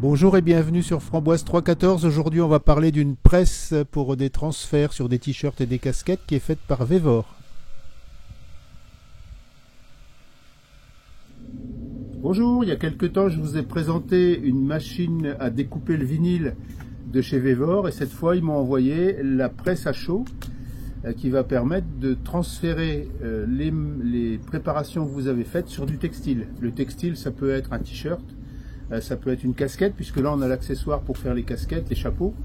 Bonjour et bienvenue sur Framboise 314. Aujourd'hui, on va parler d'une presse pour des transferts sur des t-shirts et des casquettes qui est faite par Vevor. Bonjour, il y a quelque temps, je vous ai présenté une machine à découper le vinyle de chez Vevor et cette fois, ils m'ont envoyé la presse à chaud qui va permettre de transférer les préparations que vous avez faites sur du textile. Le textile, ça peut être un t-shirt, ça peut être une casquette, puisque là on a l'accessoire pour faire les casquettes, les chapeaux.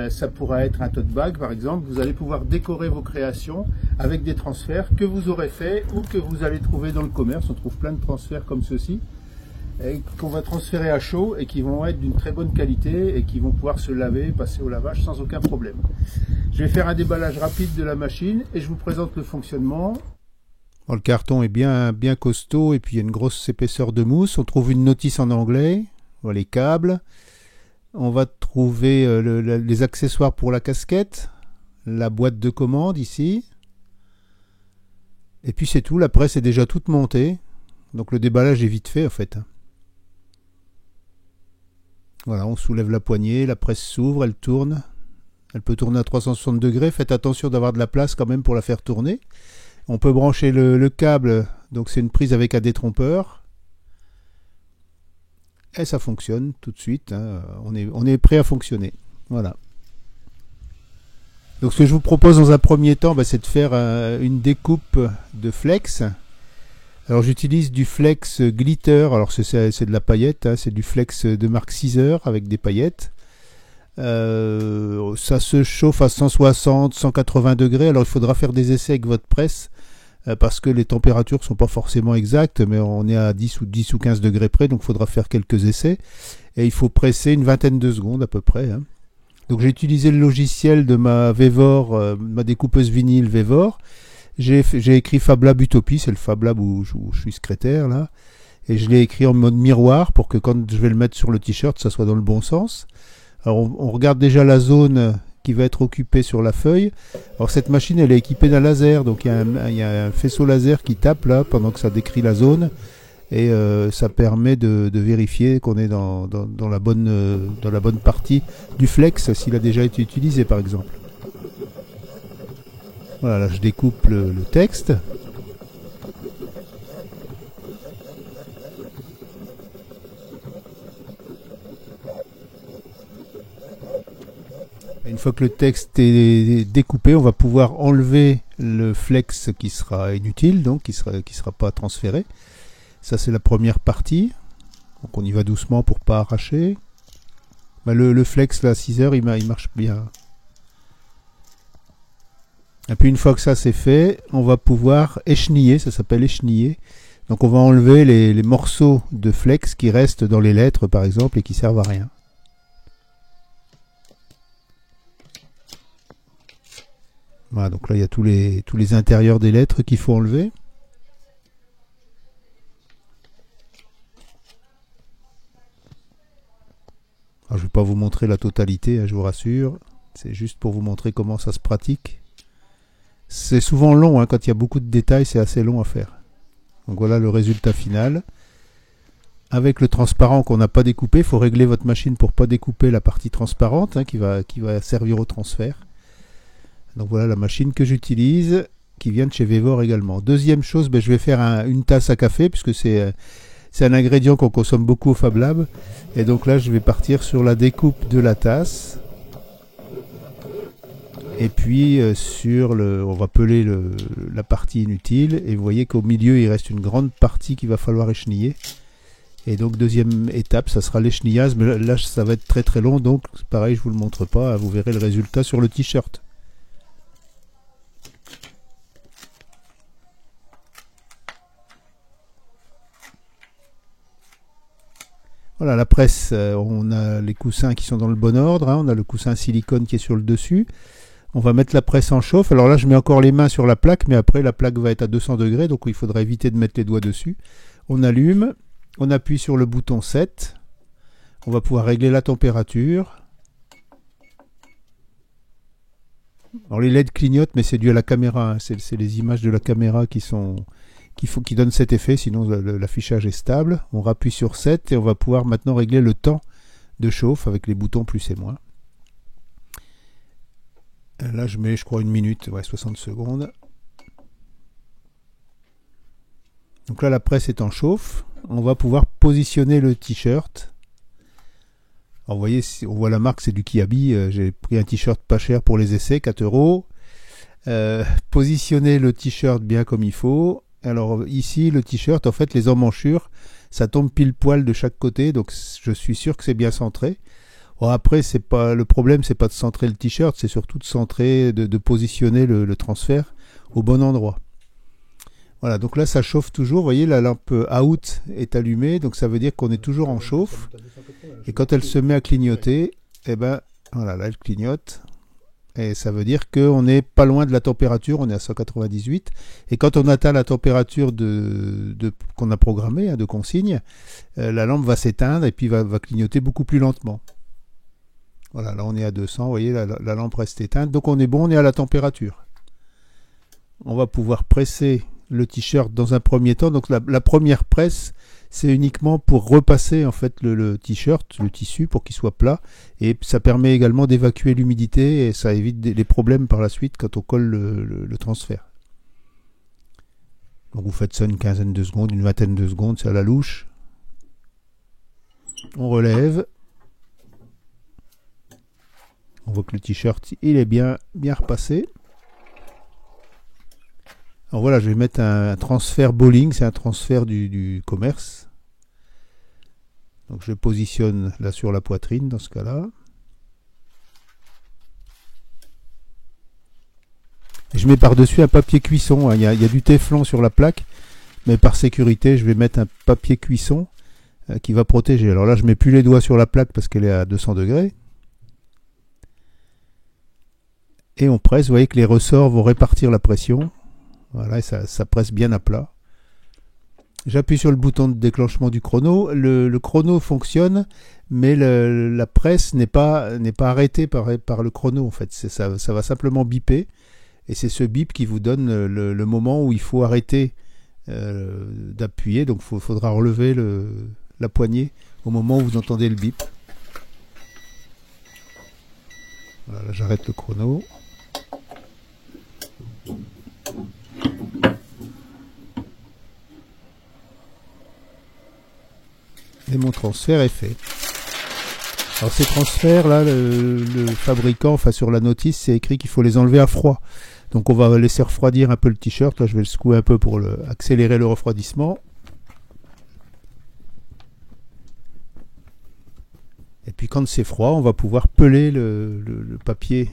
Ça pourra être un tote bag par exemple. Vous allez pouvoir décorer vos créations avec des transferts que vous aurez fait ou que vous allez trouver dans le commerce. On trouve plein de transferts comme ceci qu'on va transférer à chaud et qui vont être d'une très bonne qualité et qui vont pouvoir se laver, passer au lavage sans aucun problème. Je vais faire un déballage rapide de la machine et je vous présente le fonctionnement. Le carton est bien costaud et puis il y a une grosse épaisseur de mousse. On trouve une notice en anglais, voilà les câbles. On va trouver les accessoires pour la casquette, la boîte de commande ici. Et puis c'est tout, la presse est déjà toute montée. Donc le déballage est vite fait en fait. Voilà, on soulève la poignée, la presse s'ouvre, elle tourne. Elle peut tourner à 360 degrés. Faites attention d'avoir de la place quand même pour la faire tourner. On peut brancher le câble, donc c'est une prise avec un détrompeur. Et ça fonctionne tout de suite. Hein. On est prêt à fonctionner. Voilà. Donc ce que je vous propose dans un premier temps, c'est de faire une découpe de flex. Alors j'utilise du flex glitter. Alors c'est de la paillette, hein. C'est du flex de marque 6 heures avec des paillettes. Ça se chauffe à 160, 180 degrés. Alors il faudra faire des essais avec votre presse parce que les températures sont pas forcément exactes, mais on est à 10 ou 15 degrés près, donc il faudra faire quelques essais. Et il faut presser une vingtaine de secondes à peu près. Hein. Donc j'ai utilisé le logiciel de ma Vevor, ma découpeuse vinyle Vevor. J'ai écrit Fab Lab Utopie, c'est le Fab Lab où je suis secrétaire là. Et je l'ai écrit en mode miroir pour que quand je vais le mettre sur le t-shirt, ça soit dans le bon sens. Alors on regarde déjà la zone qui va être occupée sur la feuille. Alors cette machine elle est équipée d'un laser, donc il y a un faisceau laser qui tape là pendant que ça décrit la zone et ça permet de vérifier qu'on est dans la bonne partie du flex s'il a déjà été utilisé par exemple. Voilà, là je découpe le texte. Une fois que le texte est découpé, on va pouvoir enlever le flex qui sera inutile, donc qui sera pas transféré. Ça c'est la première partie. Donc on y va doucement pour pas arracher. Le flex là 6 heures, il marche bien. Et puis une fois que ça c'est fait, on va pouvoir écheniller, ça s'appelle écheniller. Donc on va enlever les morceaux de flex qui restent dans les lettres par exemple et qui servent à rien. Voilà, donc là il y a tous les intérieurs des lettres qu'il faut enlever. Alors, je ne vais pas vous montrer la totalité, hein, je vous rassure. C'est juste pour vous montrer comment ça se pratique. C'est souvent long, hein, quand il y a beaucoup de détails, c'est assez long à faire. Donc voilà le résultat final. Avec le transparent qu'on n'a pas découpé, il faut régler votre machine pour ne pas découper la partie transparente hein, qui va servir au transfert. Donc voilà la machine que j'utilise, qui vient de chez Vevor également. Deuxième chose, je vais faire une tasse à café, puisque c'est un ingrédient qu'on consomme beaucoup au Fab Lab. Et donc là, je vais partir sur la découpe de la tasse. Et puis on va peler la partie inutile. Et vous voyez qu'au milieu, il reste une grande partie qu'il va falloir écheniller. Et donc deuxième étape, ça sera l'échenillage. Mais là, ça va être très très long, donc pareil, je vous le montre pas. Vous verrez le résultat sur le t-shirt. Voilà, la presse, on a les coussins qui sont dans le bon ordre, hein, on a le coussin silicone qui est sur le dessus. On va mettre la presse en chauffe. Alors là, je mets encore les mains sur la plaque, mais après, la plaque va être à 200 degrés, donc il faudra éviter de mettre les doigts dessus. On allume, on appuie sur le bouton 7. On va pouvoir régler la température. Alors les LED clignotent, mais c'est dû à la caméra, hein. C'est les images de la caméra qui donnent cet effet, sinon l'affichage est stable. On rappuie sur 7 et on va pouvoir maintenant régler le temps de chauffe avec les boutons plus et moins. Là je mets je crois 1 minute, ouais, 60 secondes. Donc là la presse est en chauffe. On va pouvoir positionner le t-shirt. Alors vous voyez, on voit la marque, c'est du Kiabi. J'ai pris un t-shirt pas cher pour les essais, 4 euros. Positionner le t-shirt bien comme il faut. Alors ici le t-shirt, en fait les emmanchures, ça tombe pile poil de chaque côté, donc je suis sûr que c'est bien centré. Bon, après c'est pas le problème, c'est pas de centrer le t-shirt, c'est surtout de centrer, de positionner le transfert au bon endroit. Voilà, donc là ça chauffe toujours, vous voyez la lampe out est allumée, donc ça veut dire qu'on est toujours en chauffe. Et quand elle se met à clignoter, eh ben voilà, là elle clignote. Et ça veut dire qu'on n'est pas loin de la température, on est à 198. Et quand on atteint la température qu'on a programmée, hein, de consigne, la lampe va s'éteindre et puis va clignoter beaucoup plus lentement. Voilà, là on est à 200, vous voyez, la lampe reste éteinte. Donc on est bon, on est à la température. On va pouvoir presser le t-shirt dans un premier temps. Donc la première presse, c'est uniquement pour repasser en fait le t-shirt, le tissu, pour qu'il soit plat, et ça permet également d'évacuer l'humidité et ça évite les problèmes par la suite quand on colle le transfert. Donc vous faites ça une quinzaine de secondes, une vingtaine de secondes, c'est à la louche. On relève. On voit que le t-shirt il est bien repassé. Alors voilà, je vais mettre un transfert bowling, c'est un transfert du commerce. Donc je positionne là sur la poitrine dans ce cas-là. Je mets par-dessus un papier cuisson, hein. Il y a du téflon sur la plaque, mais par sécurité, je vais mettre un papier cuisson qui va protéger. Alors là, je mets plus les doigts sur la plaque parce qu'elle est à 200 degrés. Et on presse, vous voyez que les ressorts vont répartir la pression. Voilà, et ça presse bien à plat. J'appuie sur le bouton de déclenchement du chrono. Le chrono fonctionne, mais la presse n'est pas arrêtée par le chrono. En fait, ça va simplement biper. Et c'est ce bip qui vous donne le moment où il faut arrêter d'appuyer. Donc il faudra relever la poignée au moment où vous entendez le bip. Voilà, là j'arrête le chrono. Et mon transfert est fait. Alors ces transferts là, le fabricant, enfin sur la notice, c'est écrit qu'il faut les enlever à froid. Donc on va laisser refroidir un peu le t-shirt. Là je vais le secouer un peu pour accélérer le refroidissement. Et puis quand c'est froid, on va pouvoir peler le papier.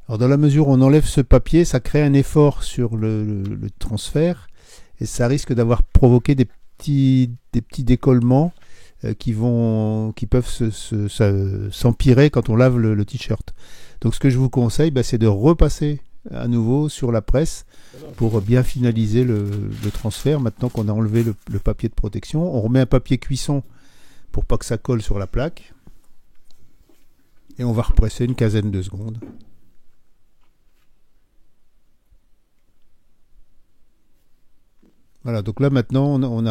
Alors dans la mesure où on enlève ce papier, ça crée un effort sur le transfert et ça risque d'avoir provoqué des petits décollements qui peuvent s'empirer quand on lave le t-shirt. Donc ce que je vous conseille, c'est de repasser à nouveau sur la presse pour bien finaliser le transfert. Maintenant qu'on a enlevé le papier de protection, on remet un papier cuisson pour pas que ça colle sur la plaque et on va represser une quinzaine de secondes. Voilà, donc là maintenant on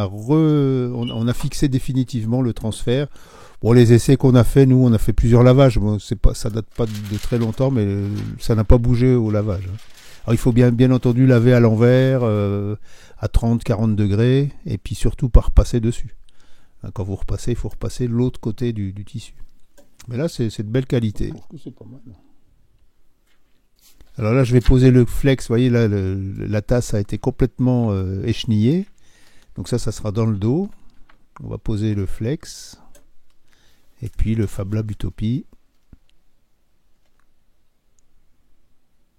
a fixé définitivement le transfert. Bon, les essais qu'on a fait, nous on a fait plusieurs lavages. Bon, ça date pas de très longtemps, mais ça n'a pas bougé au lavage. Alors il faut bien entendu laver à l'envers, à 30-40 degrés, et puis surtout pas repasser dessus. Quand vous repassez, il faut repasser l'autre côté du tissu. Mais là c'est de belle qualité. C'est pas mal. Alors là, je vais poser le flex. Vous voyez, là, la tasse a été complètement échenillée. Donc ça sera dans le dos. On va poser le flex. Et puis le Fab Lab Utopie.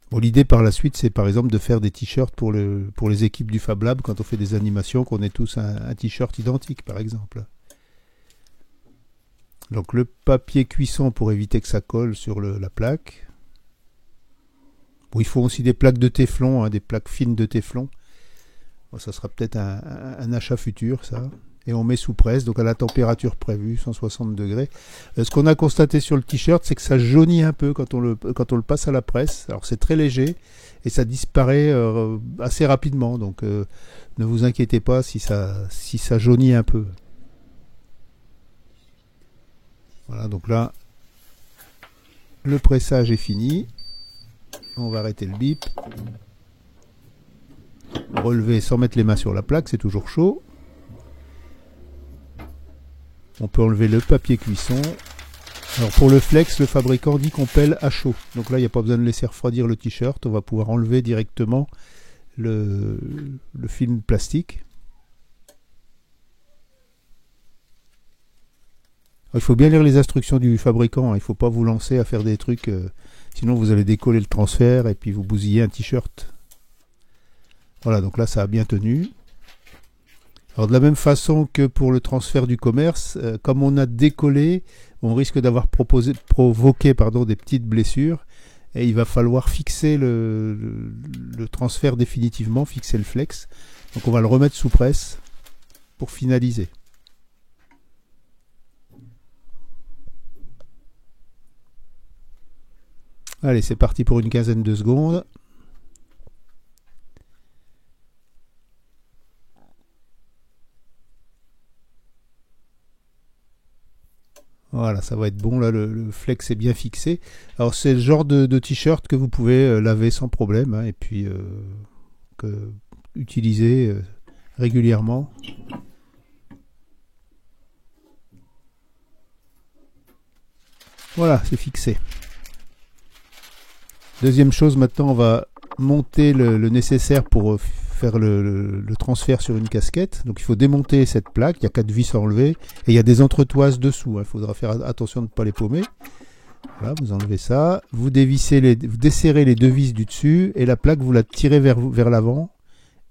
Bon, l'idée par la suite, c'est par exemple de faire des t-shirts pour les équipes du Fab Lab quand on fait des animations, qu'on ait tous un t-shirt identique, par exemple. Donc le papier cuisson pour éviter que ça colle sur la plaque. Bon, il faut aussi des plaques de téflon, hein, des plaques fines de téflon. Bon, ça sera peut-être un achat futur, ça. et on met sous presse, donc à la température prévue, 160 degrés. Ce qu'on a constaté sur le t-shirt, c'est que ça jaunit un peu quand on le passe à la presse. Alors c'est très léger et ça disparaît assez rapidement, donc ne vous inquiétez pas si ça jaunit un peu. Voilà, donc là, le pressage est fini. On va arrêter le bip. Relever sans mettre les mains sur la plaque, c'est toujours chaud. On peut enlever le papier cuisson. Alors pour le flex, le fabricant dit qu'on pèle à chaud. Donc là, il n'y a pas besoin de laisser refroidir le t-shirt. On va pouvoir enlever directement le film plastique. Il faut bien lire les instructions du fabricant. Il ne faut pas vous lancer à faire des trucs. Sinon, vous allez décoller le transfert et puis vous bousillez un t-shirt. Voilà, donc là, ça a bien tenu. Alors de la même façon que pour le transfert du commerce, comme on a décollé, on risque d'avoir provoqué des petites blessures. Et il va falloir fixer le transfert définitivement, fixer le flex. Donc on va le remettre sous presse pour finaliser. Allez, c'est parti pour une quinzaine de secondes. Voilà, ça va être bon, là le flex est bien fixé. Alors c'est le genre de t-shirt que vous pouvez laver sans problème, hein, et puis utiliser régulièrement. Voilà, c'est fixé. Deuxième chose, maintenant on va monter le nécessaire pour faire le transfert sur une casquette. Donc il faut démonter cette plaque, il y a 4 vis à enlever, et il y a des entretoises dessous, hein. Il faudra faire attention de ne pas les paumer. Voilà, vous enlevez ça, vous desserrez les 2 vis du dessus, et la plaque vous la tirez vers l'avant,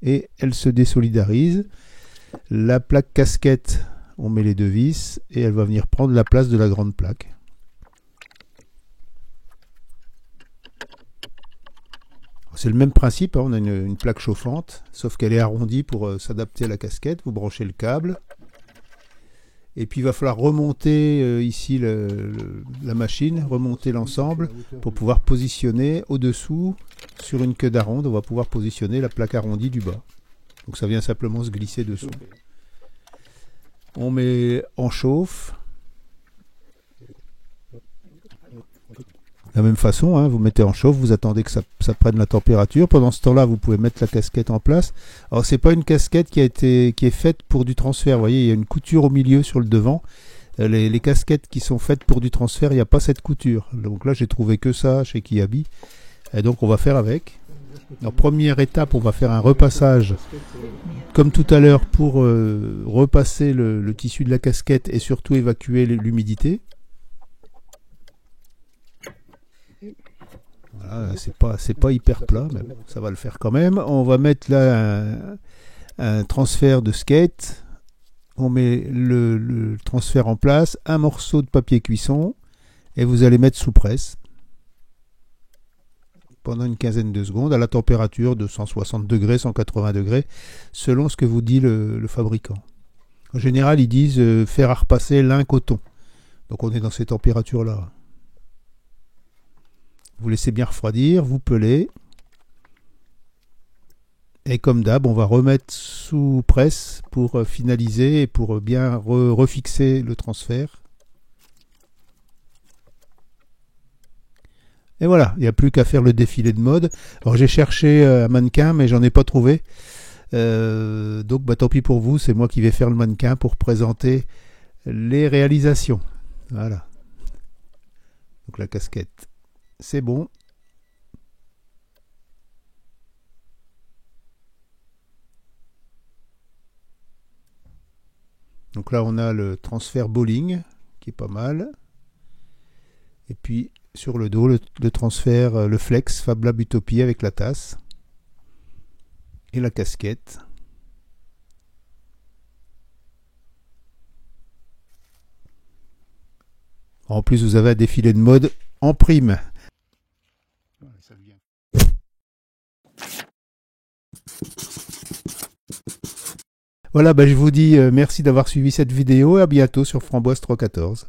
et elle se désolidarise. La plaque casquette, on met les 2 vis, et elle va venir prendre la place de la grande plaque. C'est le même principe, hein, on a une plaque chauffante, sauf qu'elle est arrondie pour s'adapter à la casquette. Vous branchez le câble. Et puis il va falloir remonter ici la machine, remonter l'ensemble pour pouvoir positionner au-dessous, sur une queue d'aronde, on va pouvoir positionner la plaque arrondie du bas. Donc ça vient simplement se glisser dessous. On met en chauffe. De la même façon, hein, vous mettez en chauffe, vous attendez que ça prenne la température. Pendant ce temps-là, vous pouvez mettre la casquette en place. Alors, c'est pas une casquette qui est faite pour du transfert. Vous voyez, il y a une couture au milieu sur le devant. Les casquettes qui sont faites pour du transfert, il n'y a pas cette couture. Donc là, j'ai trouvé que ça chez Kiabi. Et donc, on va faire avec. En première étape, on va faire un repassage, comme tout à l'heure, pour repasser le tissu de la casquette et surtout évacuer l'humidité. Voilà, c'est pas hyper plat, mais bon, ça va le faire quand même. On va mettre là un transfert de skate. On met le transfert en place, un morceau de papier cuisson, et vous allez mettre sous presse pendant une quinzaine de secondes à la température de 160 degrés, 180 degrés, selon ce que vous dit le fabricant. En général, ils disent faire à repasser lin coton. Donc on est dans ces températures-là. Vous laissez bien refroidir, vous pelez. Et comme d'hab, on va remettre sous presse pour finaliser et pour bien refixer le transfert. Et voilà, il n'y a plus qu'à faire le défilé de mode. Alors j'ai cherché un mannequin, mais j'en ai pas trouvé. Donc tant pis pour vous, c'est moi qui vais faire le mannequin pour présenter les réalisations. Voilà. Donc la casquette. C'est bon. Donc là, on a le transfert bowling, qui est pas mal. Et puis, sur le dos, le transfert, le flex Fab Lab Utopie avec la tasse. Et la casquette. En plus, vous avez un défilé de mode en prime. Voilà, je vous dis merci d'avoir suivi cette vidéo et à bientôt sur Framboise 314.